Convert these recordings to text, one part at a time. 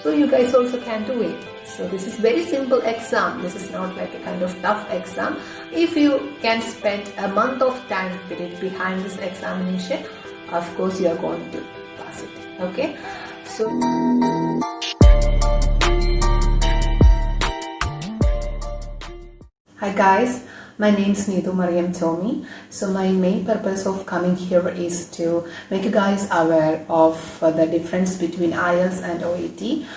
So you guys also can do it. So this is very simple exam. This is not like a kind of tough exam. If you can spend a month of time period behind this examination, of course you are going to pass it. Okay. So hi guys, my name is Neetu Mariam Tomi. So my main purpose of coming here is to make you guys aware of the difference between IELTS and OET.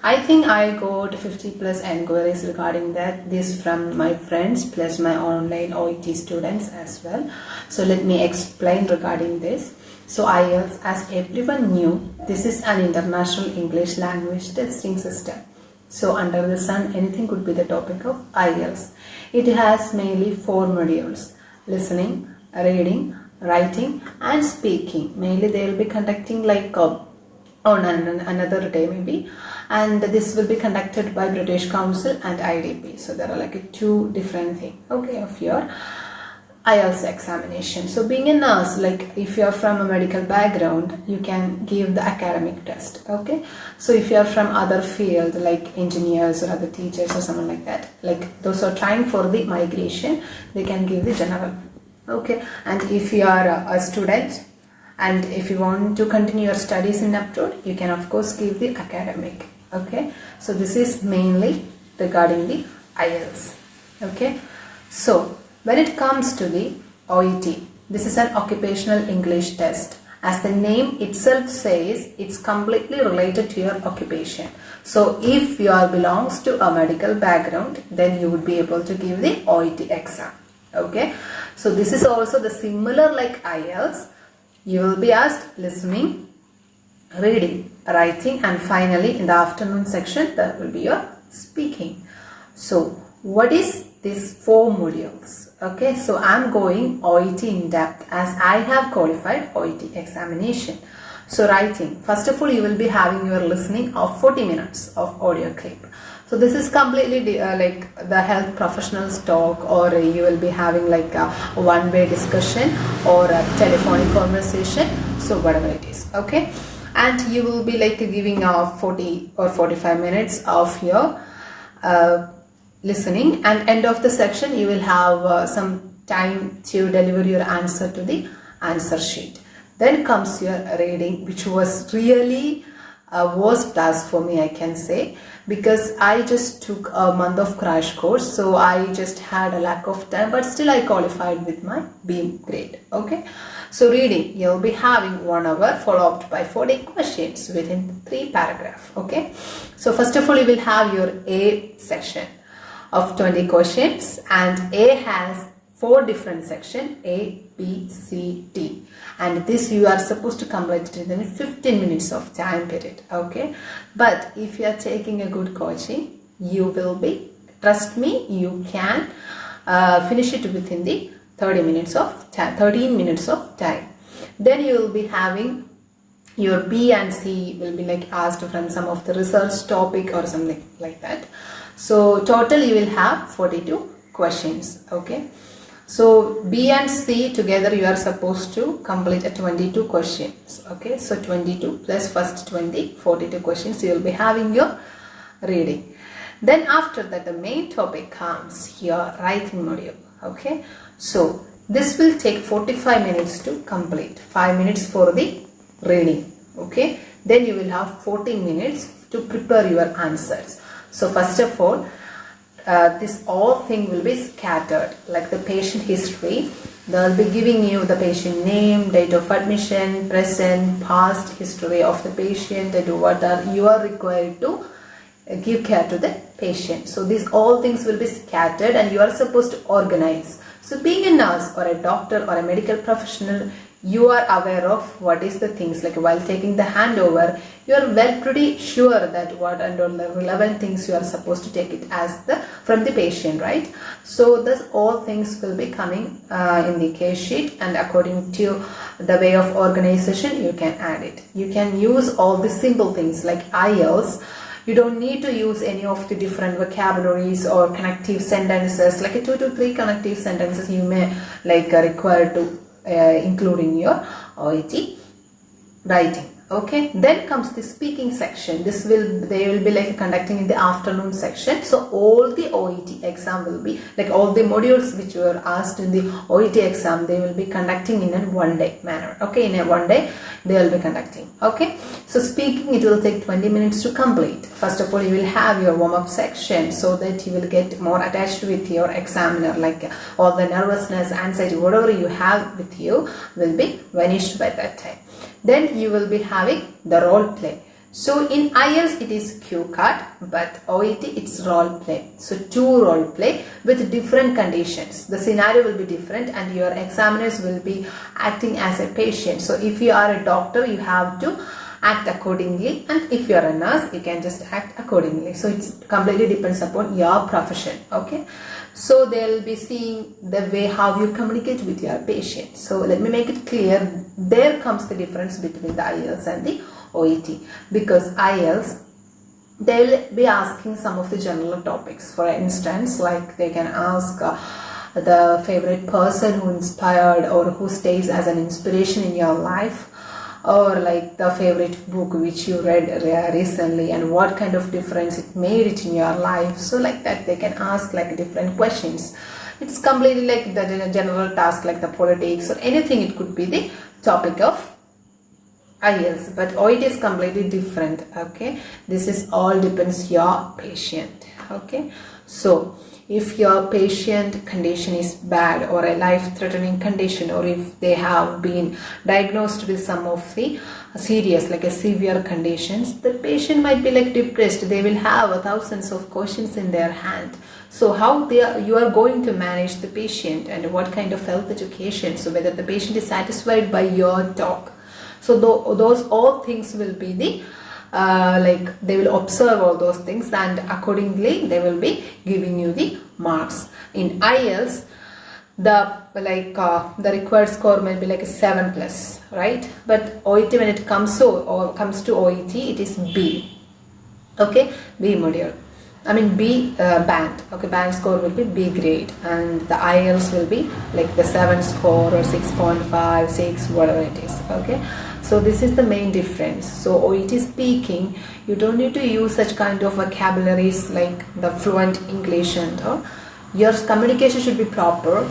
I think I got 50 plus enquiries regarding this from my friends plus my online OET students as well. So let me explain regarding this. So IELTS, as everyone knew, this is an international English language testing system. So under the sun, anything could be the topic of IELTS. It has mainly 4 modules: listening, reading, writing and speaking. Mainly they will be conducting like on another day maybe, and this will be conducted by British Council and IDP. So there are like 2 different things, okay, of your IELTS examination. So being a nurse, like if you are from a medical background, you can give the academic test, okay. So if you are from other field like engineers or other teachers or someone like that, like those are trying for the migration, they can give the general, okay. And if you are a student and if you want to continue your studies in abroad, you can of course give the academic, okay. So this is mainly regarding the IELTS, okay. So when it comes to the OET, this is an occupational English test. As the name itself says, it's completely related to your occupation. So if you belongs to a medical background, then you would be able to give the OET exam, okay. So this is also the similar like IELTS. You will be asked listening, reading, writing, and finally in the afternoon section there will be your speaking. So what is these 4 modules? Okay, so I'm going OET in depth as I have qualified OET examination. So writing, first of all you will be having your listening of 40 minutes of audio clip. So this is completely like the health professionals talk, or you will be having like a one-way discussion or a telephonic conversation, so whatever it is, okay. And you will be like giving 40 or 45 minutes of your listening, and end of the section you will have some time to deliver your answer to the answer sheet. Then comes your reading, which was really a worst task for me, I can say, because I just took a month of crash course, so I just had a lack of time, but still I qualified with my B grade, okay. So reading, you'll be having 1 hour followed up by 40 questions within 3 paragraphs, okay. So first of all you will have your A section of 20 questions, and A has 4 different sections, A, B, C, D, and this you are supposed to complete it within 15 minutes of time period, okay. But if you are taking a good coaching, you will be, trust me, you can finish it within the 13 minutes of time. Then you will be having your B and C will be like asked from some of the research topic or something like that. So total you will have 42 questions, okay. So B and C together you are supposed to complete 22 questions, okay. So 22 plus first 20, 42 questions you will be having your reading. Then after that the main topic comes your writing module, okay. So this will take 45 minutes to complete, 5 minutes for the reading, okay. Then you will have 14 minutes to prepare your answers. So first of all, this all thing will be scattered, like the patient history. They will be giving you the patient name, date of admission, present, past history of the patient, and what you are required to give care to the patient. So these all things will be scattered and you are supposed to organize. So being a nurse or a doctor or a medical professional, you are aware of what is the things, like while taking the handover, you are well pretty sure that what and all the relevant things you are supposed to take it as from the patient, right? So this all things will be coming in the case sheet, and according to the way of organization you can add it. You can use all the simple things like IELTS. You don't need to use any of the different vocabularies or connective sentences, like 2 to 3 connective sentences you may like require to include in your OET writing. Okay, then comes the speaking section. They will be like conducting in the afternoon section. So all the OET exam will be like all the modules which were asked in the OET exam, they will be conducting in a one day manner. Okay, in a one day they will be conducting. Okay, so speaking, it will take 20 minutes to complete. First of all, you will have your warm-up section so that you will get more attached with your examiner, like all the nervousness, anxiety, whatever you have with you will be vanished by that time. Then you will be having the role play. So in IELTS it is cue card, but OET it's role play. So 2 role play with different conditions. The scenario will be different and your examiners will be acting as a patient. So if you are a doctor, you have to act accordingly, and if you are a nurse, you can just act accordingly. So it completely depends upon your profession. Okay, so they'll be seeing the way how you communicate with your patient. So let me make it clear, there comes the difference between the IELTS and the OET, because IELTS, they will be asking some of the general topics. For instance, like they can ask the favorite person who inspired or who stays as an inspiration in your life, or like the favorite book which you read recently and what kind of difference it made it in your life. So like that they can ask like different questions. It's completely like the general task, like the politics or anything. It could be the topic of IELTS, but OET is completely different. Okay, this is all depends your patient. Okay, so if your patient condition is bad or a life-threatening condition, or if they have been diagnosed with some of the serious, like a severe conditions, the patient might be like depressed. They will have thousands of questions in their hand. So how you are going to manage the patient, and what kind of health education, so whether the patient is satisfied by your talk. So those all things will be the like they will observe all those things, and accordingly they will be giving you the marks. In IELTS, the required score may be like a 7+, right? But OET, when it comes to OET, it is B. Okay, B module. I mean B band. Okay, band score will be B grade, and the IELTS will be like the 7 score or 6.5, 6, whatever it is. Okay, so this is the main difference. So OET speaking, you don't need to use such kind of vocabularies like the fluent English, and your communication should be proper.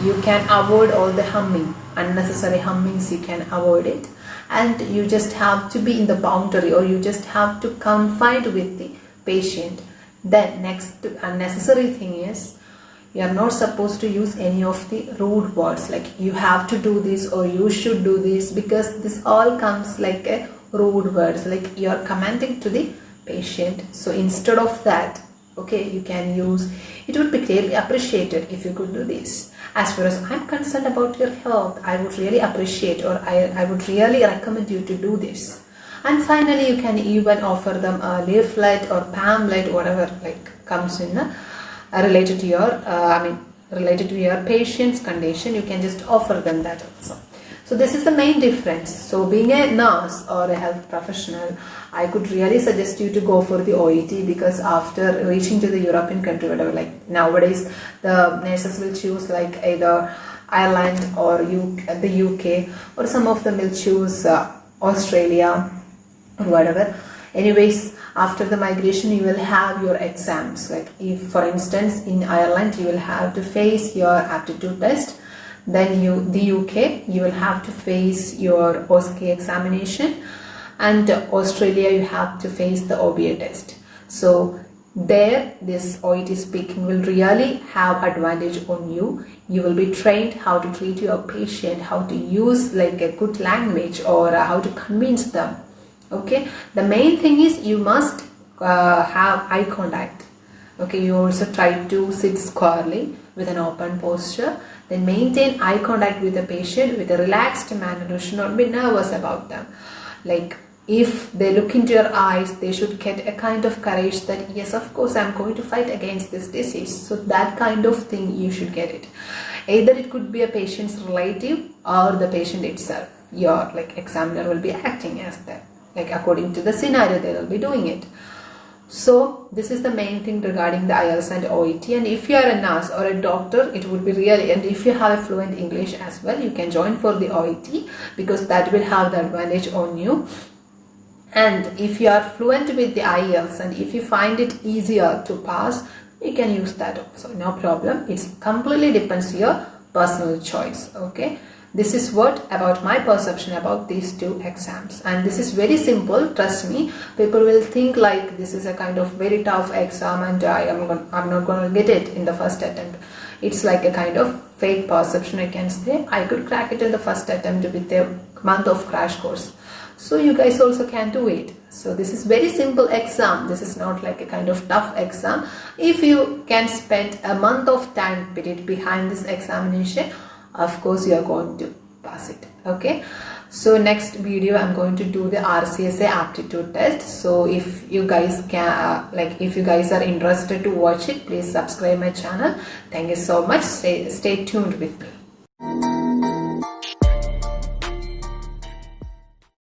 You can avoid all the humming, unnecessary hummings. You can avoid it, and you just have to be in the boundary, or you just have to confide with the patient. Then next unnecessary thing is, you are not supposed to use any of the rude words like you have to do this or you should do this, because this all comes like a rude words, like you are commanding to the patient. So instead of that, okay, you can use, it would be greatly appreciated if you could do this. As far as I'm concerned about your health, I would really appreciate, or I would really recommend you to do this. And finally, you can even offer them a leaflet or pamphlet, whatever like comes in related to your related to your patient's condition. You can just offer them that also. So this is the main difference. So being a nurse or a health professional, I could really suggest you to go for the OET, because after reaching to the European country, whatever, like nowadays the nurses will choose like either Ireland or the UK, or some of them will choose Australia or whatever. Anyways, after the migration you will have your exams. Like if for instance in Ireland you will have to face your aptitude test, then the UK you will have to face your OSCE examination, and Australia you have to face the OBA test. So there this OET speaking will really have advantage on you. You will be trained how to treat your patient, how to use like a good language, or how to convince them. Okay, the main thing is you must have eye contact. Okay, you also try to sit squarely with an open posture, then maintain eye contact with the patient with a relaxed manner. You should not be nervous about them. Like if they look into your eyes, they should get a kind of courage that yes, of course I'm going to fight against this disease. So that kind of thing you should get it. Either it could be a patient's relative or the patient itself. Your like examiner will be acting as that. Like according to the scenario they will be doing it. So this is the main thing regarding the IELTS and OET. And if you are a nurse or a doctor, it would be really, and if you have a fluent English as well, you can join for the OET, because that will have the advantage on you. And if you are fluent with the IELTS and if you find it easier to pass, you can use that also, no problem. It completely depends your personal choice. Okay, this is what about my perception about these two exams, and this is very simple. Trust me, people will think like this is a kind of very tough exam and I'm not going to get it in the first attempt. It's like a kind of fake perception, I can say. I could crack it in the first attempt with a month of crash course, so you guys also can do it. So this is very simple exam. This is not like a kind of tough exam. If you can spend a month of time period behind this examination, of course you are going to pass it. Okay, so next video I'm going to do the RCSA aptitude test. So if you guys can if you guys are interested to watch it, please subscribe my channel. Thank you so much. Stay tuned with me.